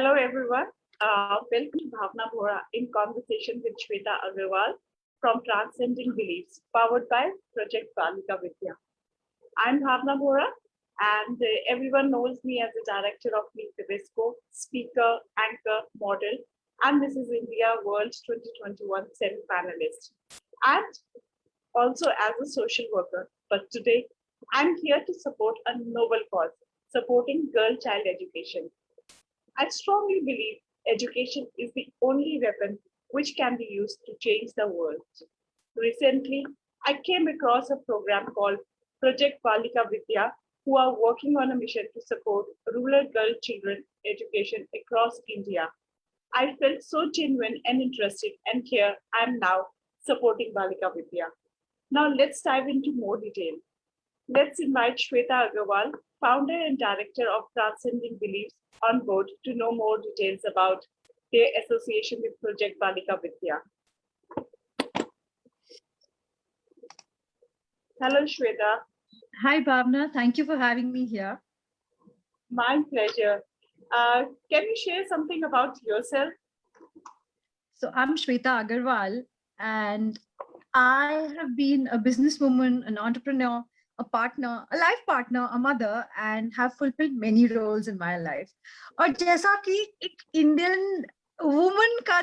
Hello everyone. Welcome to Bhavna Bhora in conversation with Shweta Agarwal from Transcending Beliefs, powered by Project Balika Vidya. I'm Bhavna Bhora, and everyone knows me as the director of Meet the Visco, speaker, anchor, model, and this is India World 2021 semi-finalist, and also as a social worker. But today, I'm here to support a noble cause, supporting girl-child education. I strongly believe education is the only weapon which can be used to change the world. Recently, I came across a program called Project Balika Vidya, who are working on a mission to support rural girl children education across India. I felt so genuine and interested, and here I am now supporting Balika Vidya. Now let's dive into more detail. Let's invite Shweta Agarwal, founder and director of Transcending Beliefs, on board to know more details about their association with Project Balika Vidya. Hello, Shweta. Hi, Bhavna. Thank you for having me here. My pleasure. Can you share something about yourself? So I'm Shweta Agarwal, and I have been a businesswoman, an entrepreneur, a partner, a life partner, a mother, and have fulfilled many roles in my life. और जैसा कि एक Indian woman का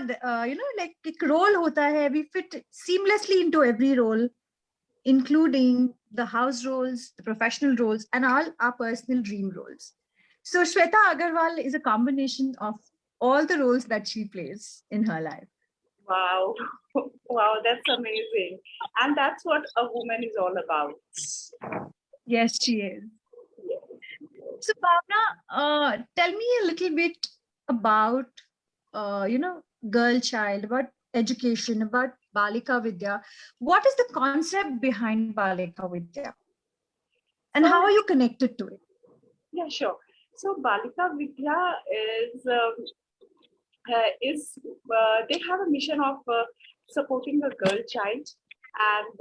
like एक role होता है, we fit seamlessly into every role, including the house roles, the professional roles, and all our personal dream roles. So Shweta Agarwal is a combination of all the roles that she plays in her life. Wow. Wow, that's amazing. And that's what a woman is all about. Yes, she is. Yes. So Bhavna, tell me a little bit about, girl child, about education, about Balika Vidya. What is the concept behind Balika Vidya? And how are you connected to it? Yeah, sure. So Balika Vidya they have a mission of supporting a girl child, and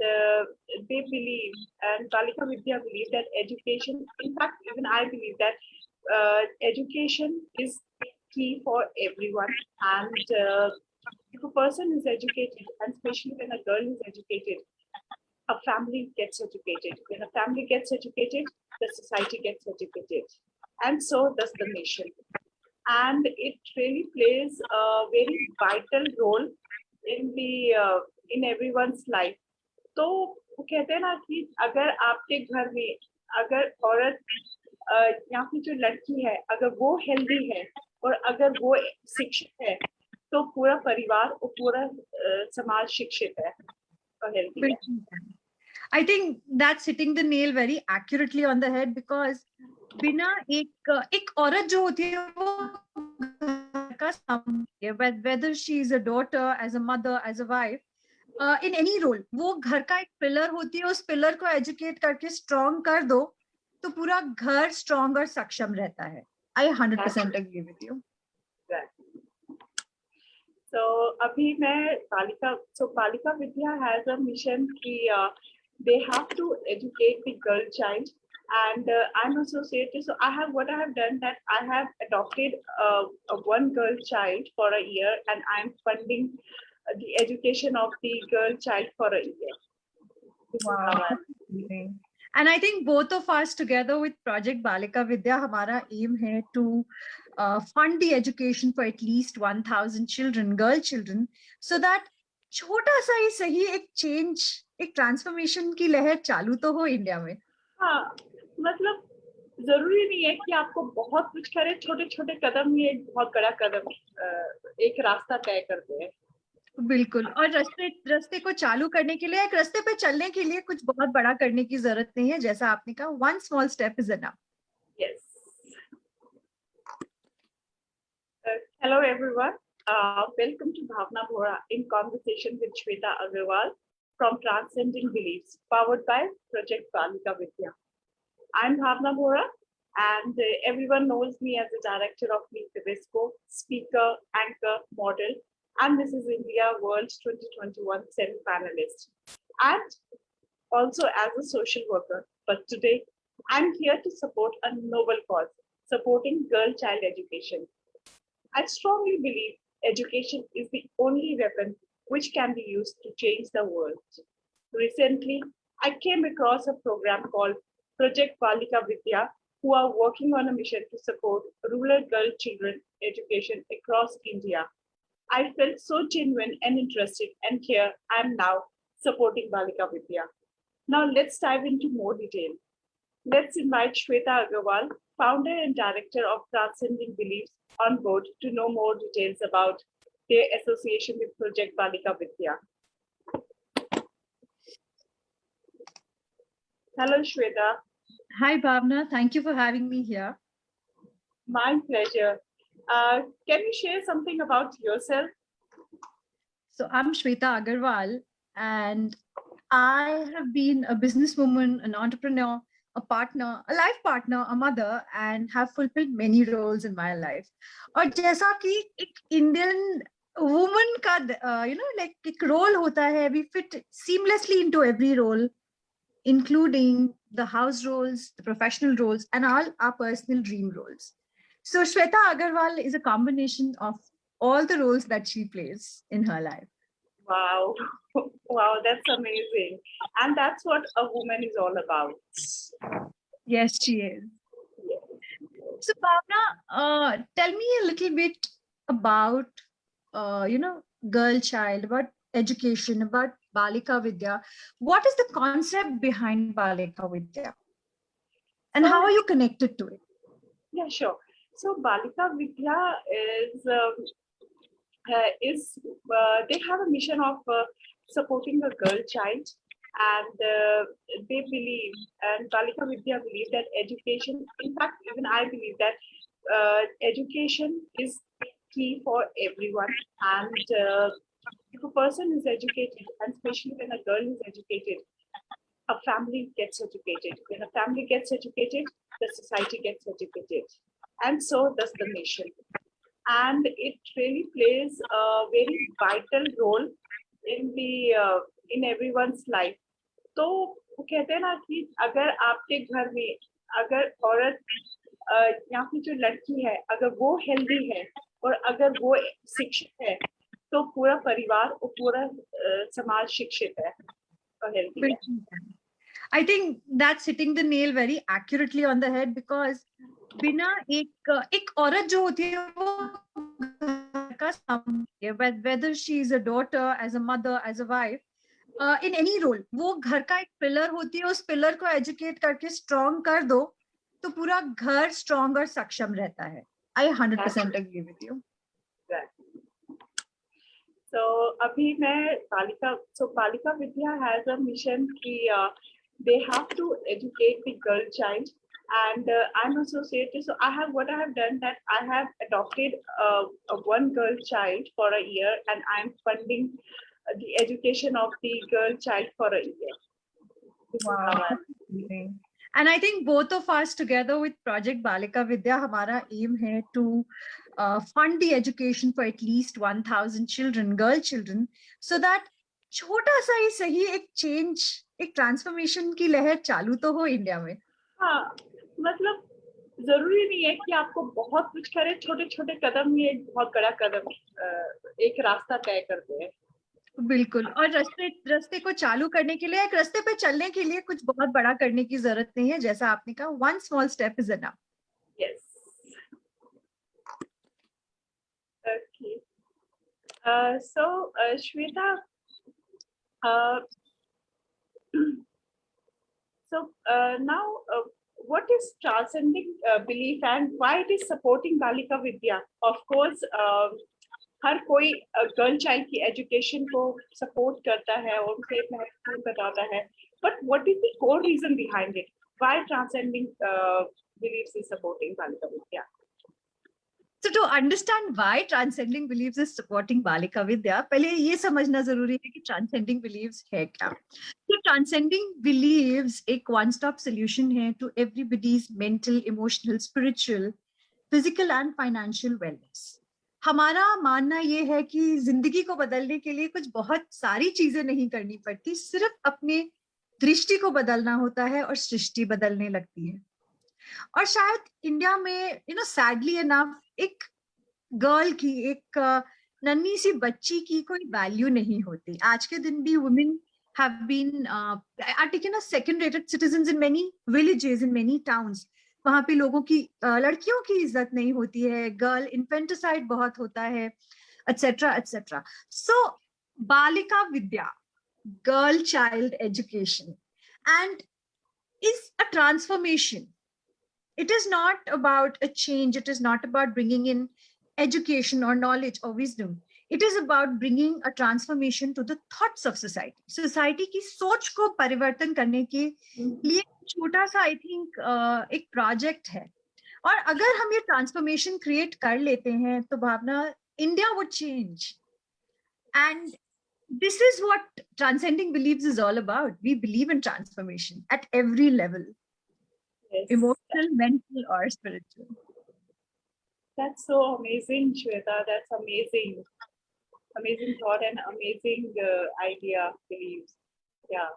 they believe, and Balika Vidya believe that education, in fact, even I believe that education is key for everyone. And if a person is educated, and especially when a girl is educated, a family gets educated. When a family gets educated, the society gets educated, and so does the nation. And it really plays a very vital role in everyone's life. तो वो कहते हैं ना कि अगर आपके घर में अगर औरत या फिर जो लड़की है, अगर वो हेल्दी है और अगर वो शिक्षित है, तो पूरा परिवार और पूरा समाज शिक्षित है और हेल्दी है. I think that's hitting the nail very accurately on the head, because बिना एक औरत जो होती है वो का whether she is a daughter, as a mother, as a wife, in any role, वो घर का एक पिलर होती है. उस पिलर को एजुकेट करके स्ट्रॉन्ग कर दो तो पूरा घर स्ट्रॉन्ग और सक्षम रहता है. I 100% agree with you. So अभी मैं Balika Vidya has a mission कि they have to educate the girl child, and I'm associated. So I have done that I have adopted one girl child for a year, and I'm funding the education of the girl child for a year. Wow. And I think both of us together with Project Balika Vidya, हमारा aim है to fund the education for at least 1,000 children, girl children, so that छोटा सा ही सही एक change, एक transformation की लहर चालू तो हो इंडिया में. हाँ, मतलब जरूरी नहीं है कि आपको बहुत कुछ करे. छोटे छोटे कदम ही एक बहुत बड़ा कदम, एक रास्ता तय करते हैं. बिल्कुल. और रास्ते को चालू करने के लिए, एक रास्ते पे चलने के लिए कुछ बहुत बड़ा करने की जरूरत नहीं है. जैसा आपने कहा, one small step is enough. Yes. Hello everyone. Welcome to Bhavna Bhora in conversation with Shweta Agarwal from Transcending Beliefs, powered by Project Balika Vidya. I'm Bhavna Bhora, and everyone knows me as the director of Meet the Visco, speaker, anchor, model, and this is India World 2021 semi-finalist, and also as a social worker. But today, I'm here to support a noble cause, supporting girl child education. I strongly believe education is the only weapon which can be used to change the world. Recently, I came across a program called Project Balika Vidya, who are working on a mission to support rural girl children education across India. I felt so genuine and interested, and here I am now supporting Balika Vidya. Now let's dive into more detail. Let's invite Shweta Agarwal, founder and director of Transcending Beliefs, on board to know more details about their association with Project Balika Vidya. Hello, Shweta. Hi, Bhavna. Thank you for having me here. My pleasure. Can you share something about yourself? So I'm Shweta Agarwal, and I have been a businesswoman, an entrepreneur, a partner, a life partner, a mother, and have fulfilled many roles in my life. और जैसा कि एक Indian woman का like एक role होता है, we fit seamlessly into every role, including the house roles, the professional roles, and all our personal dream roles. So Shweta Agarwal is a combination of all the roles that she plays in her life. Wow. Wow, that's amazing. And that's what a woman is all about. Yes, she is. Yes. So, Bhavna, tell me a little bit about, girl child, about education, about Balika Vidya. What is the concept behind Balika Vidya? And how are you connected to it? Yeah, sure. So Balika Vidya they have a mission of supporting a girl child, and they believe, and Balika Vidya believe that education, in fact, even I believe that education is key for everyone. And if a person is educated, and especially when a girl is educated, a family gets educated. When a family gets educated, the society gets educated, and so does the nation. And it really plays a very vital role in everyone's life. तो वो कहते हैं ना कि अगर आपके घर में अगर औरत या फिर जो लड़की है अगर वो हेल्दी है और अगर वो शिक्षित है तो पूरा परिवार और पूरा समाज शिक्षित है और हेल्दी है. I think that's hitting the nail very accurately on the head, because बिना एक औरत जो होती है वो घर का सामने, whether she is a daughter, as a mother, as a wife, in any role, वो घर का एक पिलर होती है. उस पिलर को एजुकेट करके स्ट्रॉन्ग कर दो तो पूरा घर स्ट्रॉन्ग और सक्षम रहता है. I 100% agree with you. So अभी मैं Balika Vidya has a mission कि they have to educate the girl child, and I'm associated. So I have done that I have adopted a one girl child for a year, and I'm funding the education of the girl child for a year. Wow. And I think both of us together with Project Balika Vidya, हमारा aim है to fund the education for at least 1,000 children, girl children, so that छोटा सा ही सही एक change, एक transformation की लहर चालू तो हो इंडिया में. हाँ, मतलब जरूरी नहीं है कि आपको बहुत कुछ करें. छोटे छोटे कदम ही एक बहुत बड़ा कदम, एक रास्ता तय करते हैं. बिल्कुल. और रास्ते को चालू करने के लिए, एक रास्ते पे चलने के लिए कुछ बहुत बड़ा करने की जरूरत नहीं है. जैसा आपने कहा, one small step is enough. Yes. Okay. So Shweta, now what is transcending belief and why it is supporting Balika Vidya? Of course, हर कोई गर्ल चाइल्ड की एजुकेशन को सपोर्ट करता है और उसे महत्वपूर्ण बताता है. But what is the core reason behind it? Why transcending believes is supporting Balika Vidya? So to understand why Transcending Beliefs is supporting Balika Vidya, पहले ये समझना जरूरी है कि Transcending Beliefs है क्या. So Transcending Beliefs एक one-stop solution है to everybody's mental, emotional, spiritual, physical and financial wellness. हमारा मानना ये है कि जिंदगी को बदलने के लिए कुछ बहुत सारी चीजें नहीं करनी पड़ती, सिर्फ अपने दृष्टि को बदलना होता है और सृष्टि बदलने लगती है. और शायद इंडिया में सैडली इनफ एक गर्ल की, एक नन्ही सी बच्ची की कोई वैल्यू नहीं होती। आज के दिन भी women have been are taken as second rated citizens in many villages, in many towns. वहां पे लोगों की लड़कियों की इज्जत नहीं होती है, गर्ल इन्फेंटिसाइड बहुत होता है, etcetera etcetera. So Balika Vidya, girl child education, and is a transformation. It is not about a change, it is not about bringing in education or knowledge or wisdom. It is about bringing a transformation to the thoughts of society. Society की सोच को परिवर्तन करने के लिए छोटा सा I think एक प्रोजेक्ट है। और अगर हम ये ट्रांसफॉर्मेशन क्रिएट कर लेते हैं तो Bhavana, India would change. And this is what transcending beliefs is all about. We believe in transformation at every level, Yes. emotional, mental, or spiritual. That's so amazing, Shweta. That's amazing. Amazing thought and amazing idea, beliefs. Yeah.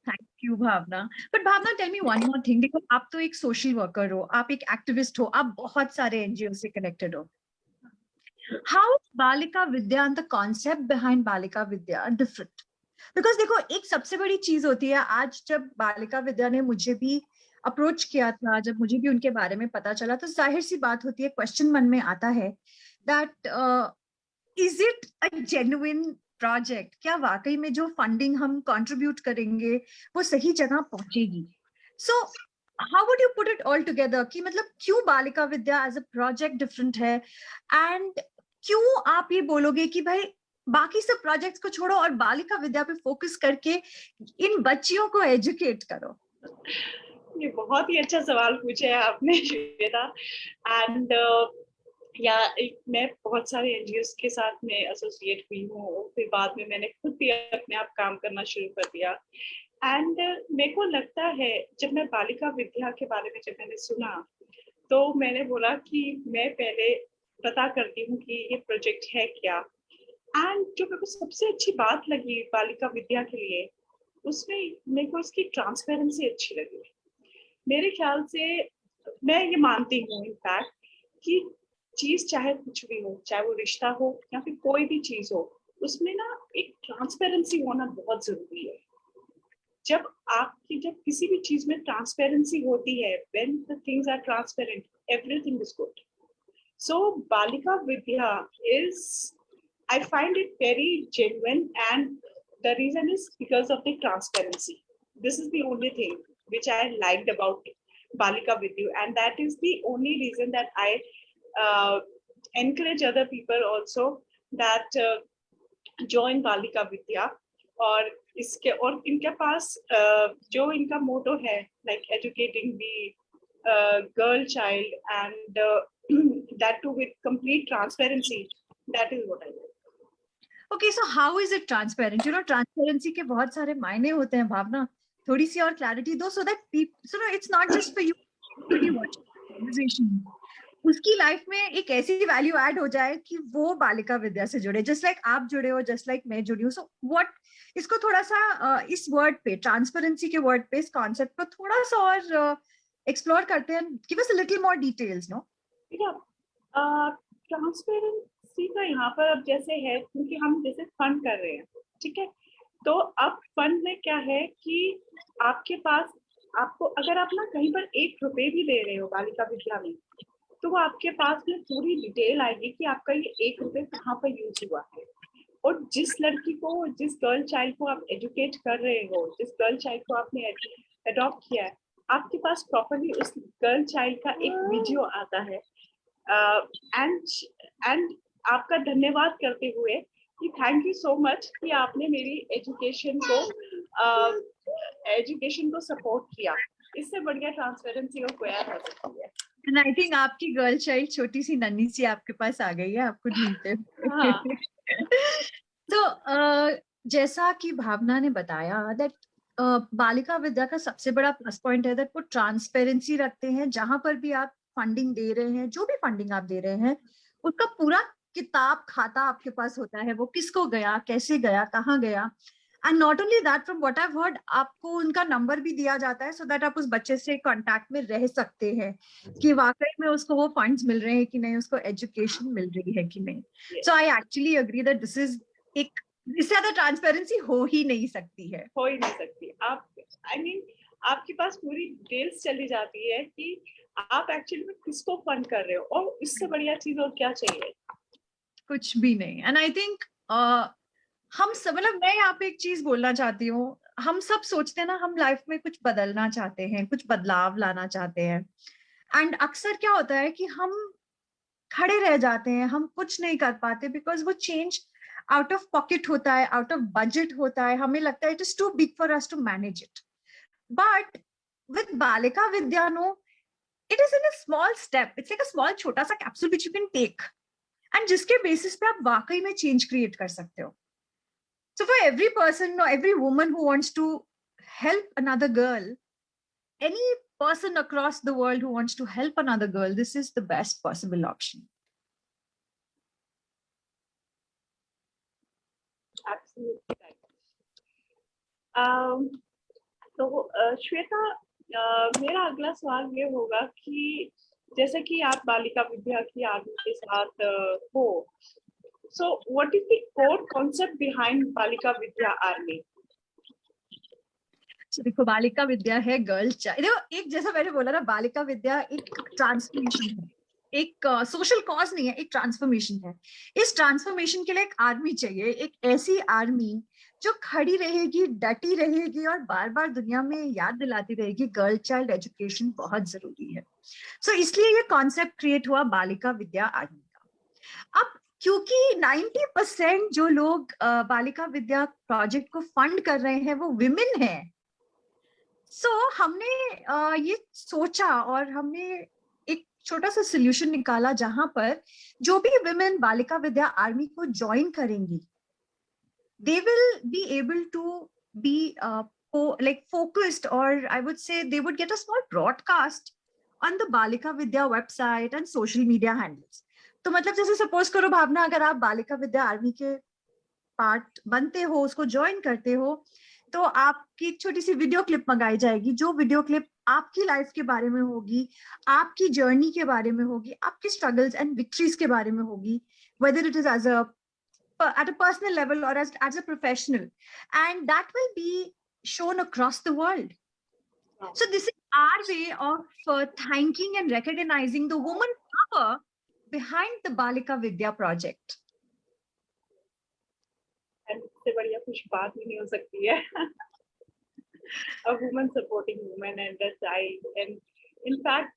Thank you, Bhavna. But Bhavna, tell me one more thing. देखो, आप तो एक social worker हो, आप एक activist हो, आप बहुत सारे एनजीओ से कनेक्टेड हो। How is Balika Vidya and the concept behind Balika Vidya different? Because देखो, एक सबसे बड़ी चीज होती है, आज जब बालिका विद्या ने मुझे भी अप्रोच किया था, जब मुझे भी उनके बारे में पता चला, तो जाहिर सी बात होती है, क्वेश्चन मन में आता है that is it a genuine project? क्या वाकई में जो फंडिंग हम कंट्रीब्यूट करेंगे वो सही जगह पहुंचेगी? So how would you put it all together कि मतलब क्यों बालिका विद्या एज अ प्रोजेक्ट डिफरेंट है, एंड क्यों आप ये बोलोगे कि भाई बाकी सब प्रोजेक्ट्स को छोड़ो और बालिका विद्या पे फोकस करके इन बच्चियों को एजुकेट करो? ये बहुत ही अच्छा सवाल पूछा है आपने, श्वेता। एंड मैं बहुत सारे एनजीओ के साथ में एसोसिएट हुई हूँ, फिर बाद में मैंने खुद भी अपने आप काम करना शुरू कर दिया। एंड मेरे को लगता है, जब मैं बालिका विद्या के बारे में जब मैंने सुना, तो मैंने बोला कि मैं पहले पता करती हूँ कि ये प्रोजेक्ट है क्या। एंड जो मेरे को सबसे अच्छी बात लगी बालिका विद्या के लिए, उसमें मेरे को इसकी ट्रांसपेरेंसी अच्छी लगी। मेरे ख्याल से मैं ये मानती हूँ इनफैक्ट कि चीज चाहे कुछ भी हो, चाहे वो रिश्ता हो या फिर कोई भी चीज हो, उसमें ना एक ट्रांसपेरेंसी होना बहुत जरूरी है। जब किसी भी चीज में ट्रांसपेरेंसी होती है, when the things are transparent, everything is good. So Balika Vidya is, I find it very genuine, and the reason is because of the transparency. This is the only thing which I liked about Balika Vidya, and that is the only reason that I encourage other people also that join Balika Vidya। और इनके पास जो इनका मोटो है, like educating the girl child, and that too with complete transparency, that is what I like. Okay, so how is it transparent? You know, transparency के बहुत सारे मायने होते हैं भावना, थोड़ी सी और clarity दो, so that people, so no, it's not just for you, everybody watching the conversation, उसकी लाइफ में एक ऐसी वैल्यू ऐड हो जाए कि वो बालिका विद्या से जुड़े, जस्ट लाइक आप जुड़े हो, जस्ट लाइक मैं जुड़ी हूँ। सो व्हाट, इसको थोड़ा सा इस वर्ड पे, ट्रांसपेरेंसी के वर्ड पे, इस कॉन्सेप्ट को थोड़ा सा और एक्सप्लोर करते हैं। Give us a little more details. No, transparency का यहाँ पर अब जैसे है, क्योंकि हम जैसे फंड कर रहे हैं, ठीक है, तो अब फंड में क्या है कि आपके पास, आपको अगर आप ना कहीं पर 1 रुपए भी दे रहे हो बालिका विद्या में, तो वो आपके पास में पूरी डिटेल आएगी कि आपका ये 1 रुपए कहाँ पर यूज हुआ है। और जिस लड़की को, जिस गर्ल चाइल्ड को आप एजुकेट कर रहे हो, जिस गर्ल चाइल्ड को आपने अडॉप्ट किया है, आपके पास प्रॉपरली उस गर्ल चाइल्ड का एक वीडियो आता है। एंड आपका धन्यवाद करते हुए कि थैंक यू सो मच कि आपने मेरी एजुकेशन को सपोर्ट किया। इससे बढ़िया ट्रांसपेरेंसी और कोई हो सकती है। And I think आपकी गर्ल चाइल्ड छोटी सी नन्ही सी आपके पास आ गई है, आपको ढूंढते हुए। तो जैसा कि भावना ने बताया दैट बालिका विद्या का सबसे बड़ा प्लस पॉइंट है दैट वो ट्रांसपेरेंसी रखते हैं। जहां पर भी आप फंडिंग दे रहे हैं, जो भी फंडिंग आप दे रहे हैं, उसका पूरा किताब खाता आपके पास होता है, वो किसको गया, कैसे गया, कहाँ गया। And not only that, from what I have heard, आपको उनका नंबर भी दिया जाता है सो दैट आप उस बच्चे से कांटेक्ट में रह सकते हैं कि वाकई में उसको वो फंड्स मिल रहे हैं कि नहीं, उसको एजुकेशन मिल रही है कि नहीं. So I actually agree that this is एक, इससे ज्यादा ट्रांसपेरेंसी हो ही नहीं सकती है. हो ही नहीं सकती. आप आई मीन आपके पास पूरी डिटेल्स चली जाती है कि आप एक्चुअली में किसको फंड कर रहे हो, और इससे बढ़िया चीज और क्या चाहिए. कुछ भी नहीं. एंड आई थिंक हम सब, मतलब मैं यहाँ पे एक चीज बोलना चाहती हूँ, हम सब सोचते हैं ना, हम लाइफ में कुछ बदलना चाहते हैं, कुछ बदलाव लाना चाहते हैं. एंड अक्सर क्या होता है कि हम खड़े रह जाते हैं, हम कुछ नहीं कर पाते बिकॉज वो चेंज आउट ऑफ पॉकेट होता है, आउट ऑफ बजट होता है. हमें लगता है it is too big for us to manage it. But with Balika Vidya, no, it is in a small step. It's like a small, छोटा सा capsule which you can take, and जिसके basis पे आप वाकई में चेंज क्रिएट कर सकते हो. So for every person or every woman who wants to help another girl, any person across the world who wants to help another girl, this is the best possible option. Absolutely right. तो श्वेता, मेरा अगला सवाल ये होगा कि जैसे कि आप बालिका विद्या की आर्मी के साथ हो, so what is the core concept behind बालिका विद्या आर्मी? So देखो, बालिका विद्या है गर्ल चाइल्ड. देखो, एक जैसा मैंने बोला ना, बालिका विद्या एक ट्रांसफॉर्मेशन है, एक सोशल कॉज नहीं है, एक ट्रांसफॉर्मेशन है. इस ट्रांसफॉर्मेशन के लिए एक आर्मी चाहिए, एक ऐसी आर्मी जो खड़ी रहेगी, डटी रहेगी और बार बार दुनिया में याद दिलाती रहेगी गर्ल चाइल्ड एजुकेशन बहुत जरूरी है. सो इसलिए ये कॉन्सेप्ट क्रिएट हुआ बालिका विद्या आर्मी का. अब क्योंकि 90% जो लोग बालिका विद्या प्रोजेक्ट को फंड कर रहे हैं वो विमेन है, सो हमने ये सोचा और हमने एक छोटा सा सोल्यूशन निकाला जहां पर जो भी विमेन बालिका विद्या आर्मी को ज्वाइन करेंगी, they will be able to be like focused, or I would say they would get a small broadcast on the Balika Vidya website and social media handles. तो मतलब जैसे सपोज करो भावना, अगर आप बालिका विद्या आर्मी के पार्ट बनते हो, उसको ज्वाइन करते हो, तो आपकी एक छोटी सी वीडियो क्लिप मंगाई जाएगी. जो वीडियो क्लिप आपकी लाइफ के बारे में होगी, आपकी जर्नी के बारे में होगी, आपके स्ट्रगल्स एंड विक्ट्रीज के बारे में होगी, whether it is as a at a personal level or as a professional, and that will be shown across the world. Wow. So this is our way of thanking and recognizing the woman power behind the Balika Vidya project. And इससे बढ़िया कुछ बात ही नहीं हो सकती है. A woman supporting women and a child, and in fact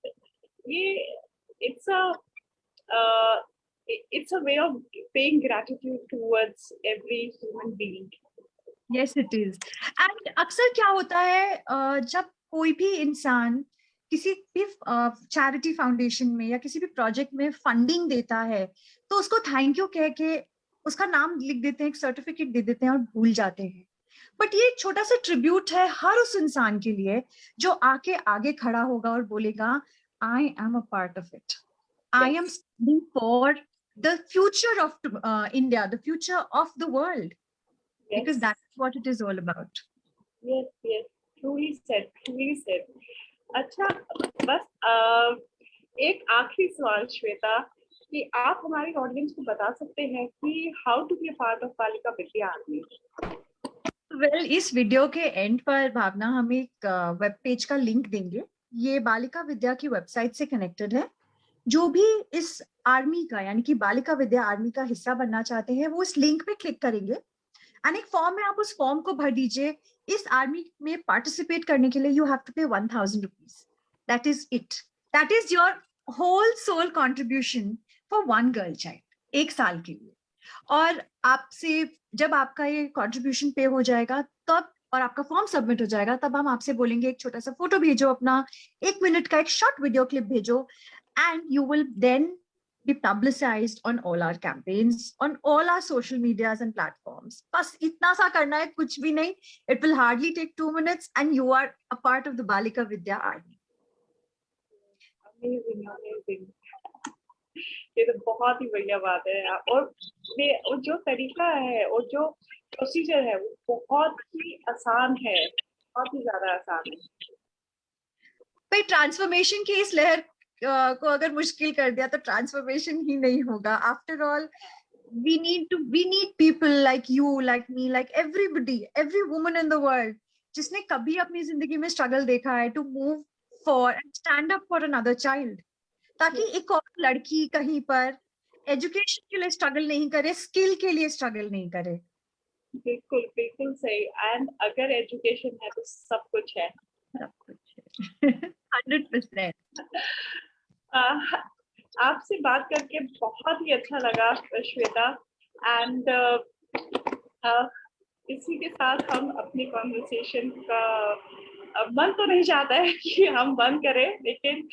it's a way of paying gratitude towards every human being. Yes, it is. And अक्सर क्या होता है, जब कोई भी इंसान किसी भी चैरिटी फाउंडेशन में या किसी भी प्रोजेक्ट में फंडिंग देता है, तो उसको थैंक यू कह के उसका नाम लिख देते हैं, एक सर्टिफिकेट दे देते हैं और भूल जाते हैं. बट ये एक छोटा सा ट्रिब्यूट है हर उस इंसान के लिए जो आके आगे खड़ा होगा और बोलेगा, I am a part of it. I am standing for the future of India, the future of the world. Yes. Because that's what it is all about. Yes, yes, truly said, truly said. अच्छा, बस एक आखिरी सवाल श्वेता, कि आप हमारी audience को बता सकते हैं कि how to be a part of Balika Vidya army? Well, इस वीडियो के एंड पर भावना हम एक वेब पेज का लिंक देंगे. ये बालिका विद्या की वेबसाइट से कनेक्टेड है. जो भी इस आर्मी का, यानी कि बालिका विद्या आर्मी का हिस्सा बनना चाहते हैं, वो इस लिंक पे क्लिक करेंगे एंड एक फॉर्म है, आप उस फॉर्म को भर दीजिए. इस आर्मी में पार्टिसिपेट करने के लिए you have to pay 1000 rupees. That is it. That is your whole sole contribution for one girl child, एक साल के लिए. और आपसे जब आपका ये कॉन्ट्रीब्यूशन पे हो जाएगा तब, और आपका फॉर्म सबमिट हो जाएगा, तब हम आपसे बोलेंगे एक छोटा सा फोटो भेजो, अपना 1 मिनट का एक शॉर्ट वीडियो क्लिप भेजो, and you will then be publicized on all our campaigns, on all our social medias and platforms. बस इतना सा करना है, कुछ भी नहीं. It will hardly take 2 minutes and you are a part of the Balika Vidya Army. Amazing, amazing. ये तो बहुत ही बढ़िया बात है। और जो तरीका है और जो प्रोसीजर है वो बहुत ही आसान है, बहुत ही ज्यादा आसान है। भाई ट्रांसफॉर्मेशन की इस लहर को अगर मुश्किल कर दिया तो ट्रांसफॉर्मेशन ही नहीं होगा। After all we need people like you, like me, like every woman in the world जिसने कभी अपनी जिंदगी में स्ट्रगल देखा है, to move for and stand up for another child, ताकि एक और लड़की कहीं पर एजुकेशन के लिए स्ट्रगल नहीं करे, स्किल के लिए स्ट्रगल नहीं करे। बिल्कुल बिल्कुल सही। एंड अगर एजुकेशन है तो सब कुछ है। सब कुछ 100%। आपसे बात करके बहुत ही अच्छा लगा श्वेता। एंड इसी के साथ हम अपनी कॉन्वर्सेशन का मन तो नहीं चाहता है कि हम बंद करें, लेकिन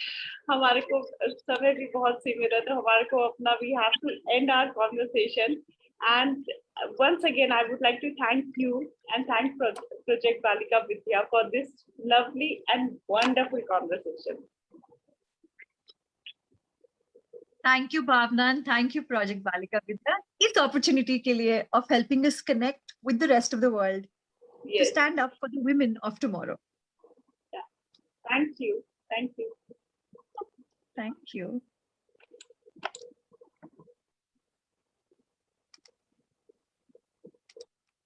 हमारे को समय भी बहुत सीमित है, तो हमारे को अपना we have to end our conversation. And once again I would like to thank you and thank Project Balika Vidya for this lovely and wonderful conversation. Thank you, Bhavna, and thank you, Project Balika Vidya, इस opportunity के लिए of helping us connect with the rest of the world to Yes, stand up for the women of tomorrow. thank you. Thank you. Thank you.